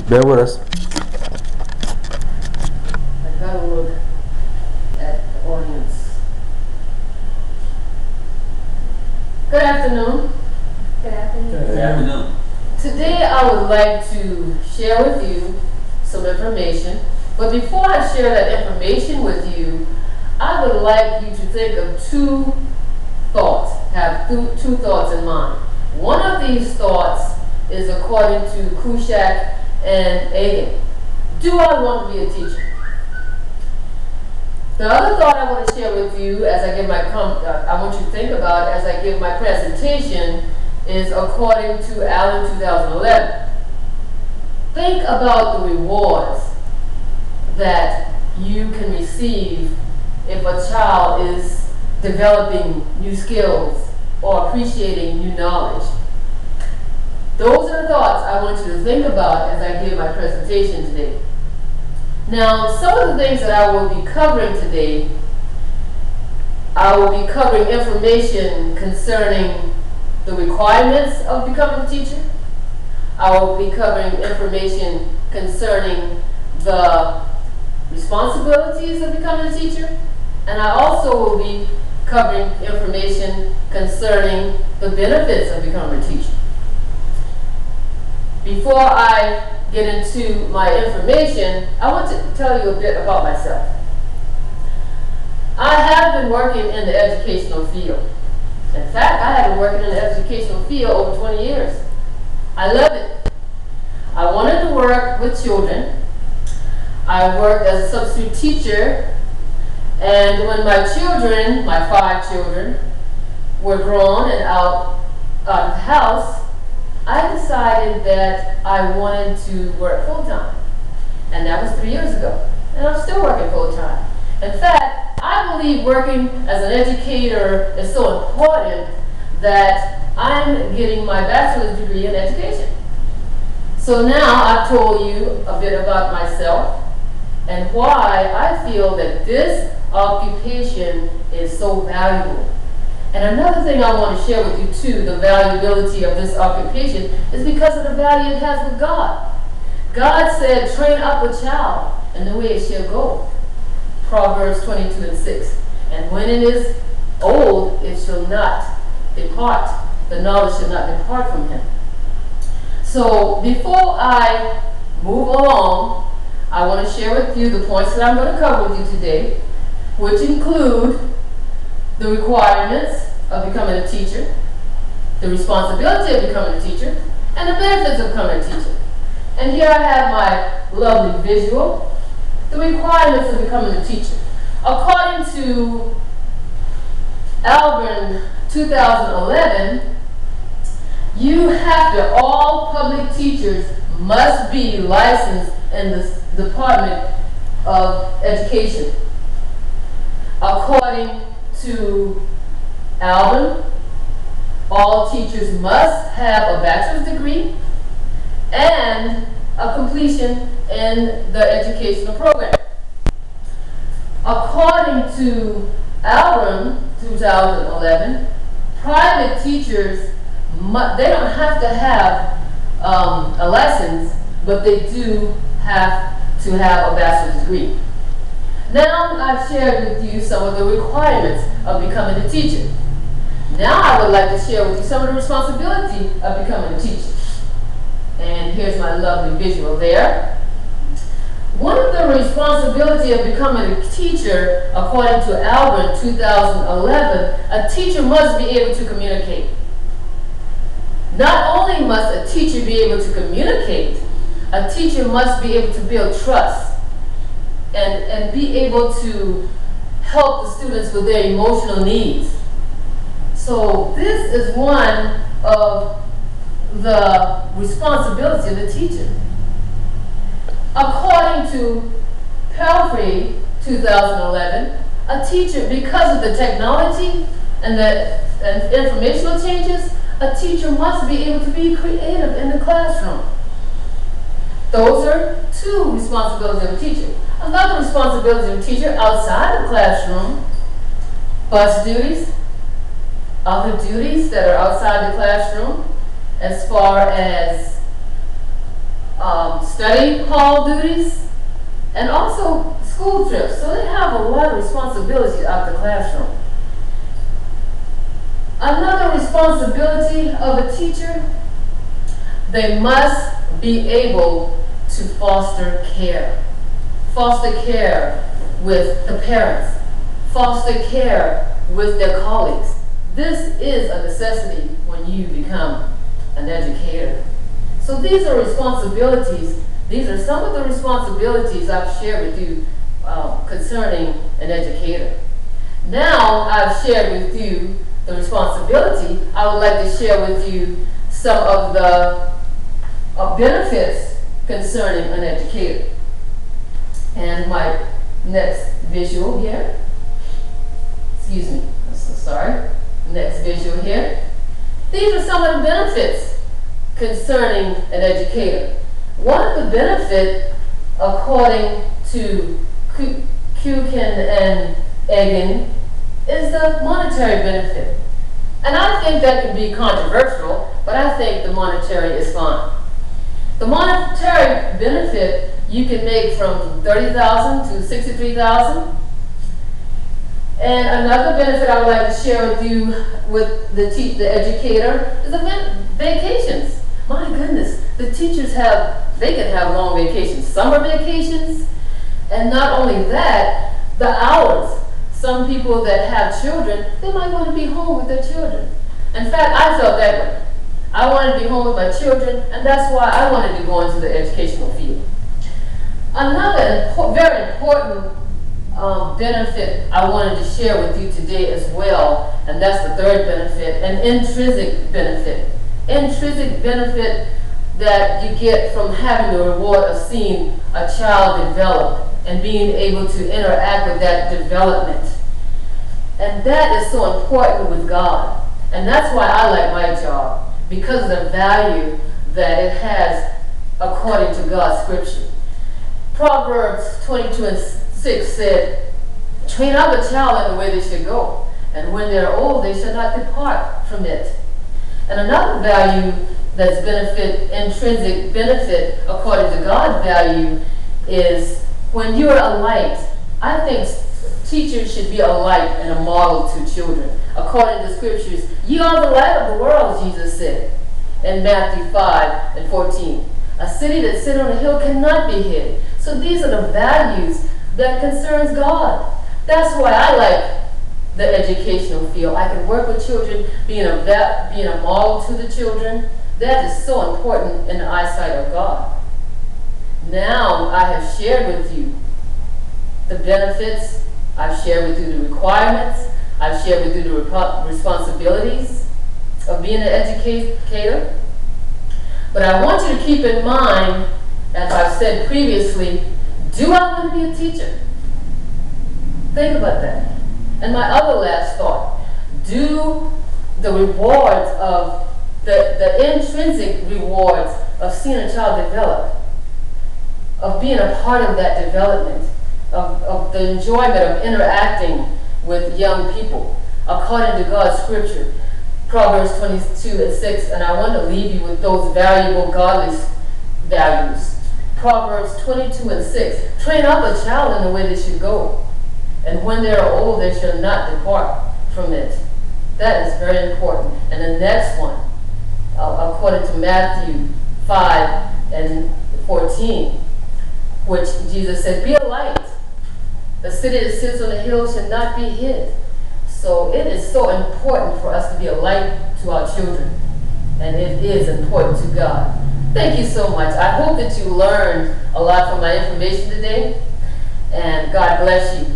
Bear with us. I gotta look at the audience. Good afternoon. Good afternoon. Good afternoon. Today I would like to share with you some information, but before I share that information with you, I would like you to think of two thoughts, have two thoughts in mind. One of these thoughts is according to Kushak and Agan. Do I want to be a teacher? The other thought I want to share with you as I give my I want you to think about as I give my presentation is according to Allen 2011. Think about the rewards that you can receive if a child is developing new skills or appreciating new knowledge. Those are the thoughts I want you to think about as I give my presentation today. Now, some of the things that I will be covering today, I will be covering information concerning the requirements of becoming a teacher. I will be covering information concerning the responsibilities of becoming a teacher. And I also will be covering information concerning the benefits of becoming a teacher. Before I get into my information, I want to tell you a bit about myself. I have been working in the educational field. In fact, I have been working in the educational field over 20 years. I love it. I wanted to work with children. I worked as a substitute teacher, and when my children, my 5 children, were grown and out of the house, I decided that I wanted to work full-time. And that was 3 years ago. And I'm still working full-time. In fact, I believe working as an educator is so important that I'm getting my bachelor's degree in education. So now I've told you a bit about myself and why I feel that this occupation is so valuable. And another thing I want to share with you too, the valuability of this occupation, is because of the value it has with God. God said, train up a child in the way it shall go. Proverbs 22:6. And when it is old, it shall not depart. The knowledge shall not depart from him. So before I move along, I want to share with you the points that I'm going to cover with you today, which include the requirements of becoming a teacher, the responsibility of becoming a teacher, and the benefits of becoming a teacher. And here I have my lovely visual, the requirements of becoming a teacher. According to Allen 2011, you have to, all public teachers must be licensed in the Department of Education. According to Allen, all teachers must have a bachelor's degree and a completion in the educational program. According to Allen 2011, private teachers, they don't have to have a license, but they do have to have a bachelor's degree. Now I've shared with you some of the requirements of becoming a teacher. Now I would like to share with you some of the responsibility of becoming a teacher. And here's my lovely visual there. One of the responsibilities of becoming a teacher, according to Allen 2011, a teacher must be able to communicate. Not only must a teacher be able to communicate, a teacher must be able to build trust and be able to help the students with their emotional needs. So this is one of the responsibilities of the teacher. According to Pelfrey 2011, a teacher, because of the technology and the informational changes, a teacher must be able to be creative in the classroom. Those are 2 responsibilities of a teacher. Another responsibility of a teacher outside the classroom, bus duties, other duties that are outside the classroom, as far as study hall duties, and also school trips. So they have a lot of responsibilities out the classroom. Another responsibility of a teacher, they must be able to foster care. Foster care with the parents. Foster care with their colleagues. This is a necessity when you become an educator. So these are responsibilities. These are some of the responsibilities I've shared with you concerning an educator. Now I've shared with you the responsibility. I would like to share with you some of the benefits concerning an educator. And my next visual here, excuse me, I'm so sorry. Next visual here. These are some of the benefits concerning an educator. One of the benefits, according to Kukin and Egan, is the monetary benefit. And I think that can be controversial, but I think the monetary is fine. The monetary benefit you can make from $30,000 to $63,000. And another benefit I would like to share with you with the educator is the vacations. My goodness, the teachers they can have long vacations, summer vacations, and not only that, the hours. Some people that have children, they might want to be home with their children. In fact, I felt that way. I wanted to be home with my children, and that's why I wanted to go into the educational field. Another very important benefit I wanted to share with you today as well, and that's the third benefit, an intrinsic benefit. Intrinsic benefit that you get from having the reward of seeing a child develop and being able to interact with that development. And that is so important with God. And that's why I like my job, because of the value that it has according to God's scripture. Proverbs 22:6 said, "Train up a child in the way they should go, and when they're old, they shall not depart from it." And another value that's intrinsic benefit according to God's value is when you're a light. I think teachers should be a light and a model to children. According to scriptures, "You are the light of the world," Jesus said in Matthew 5:14. "A city that sits on a hill cannot be hid." So these are the values that concerns God. That's why I like the educational field. I can work with children, being a model to the children. That is so important in the eyesight of God. Now I have shared with you the benefits. I've shared with you the requirements. I've shared with you the responsibilities of being an educator. But I want you to keep in mind, as I've said previously, do I want to be a teacher? Think about that. And my other last thought, do the rewards of the intrinsic rewards of seeing a child develop, of being a part of that development, of the enjoyment of interacting with young people, according to God's scripture, Proverbs 22:6, and I want to leave you with those valuable godly values. Proverbs 22:6, "Train up a child in the way they should go, and when they are old, they shall not depart from it." That is very important. And the next one, according to Matthew 5:14, which Jesus said, "Be a light. The city that sits on the hill should not be hid." So it is so important for us to be a light to our children. And it is important to God. Thank you so much. I hope that you learned a lot from my information today. And God bless you.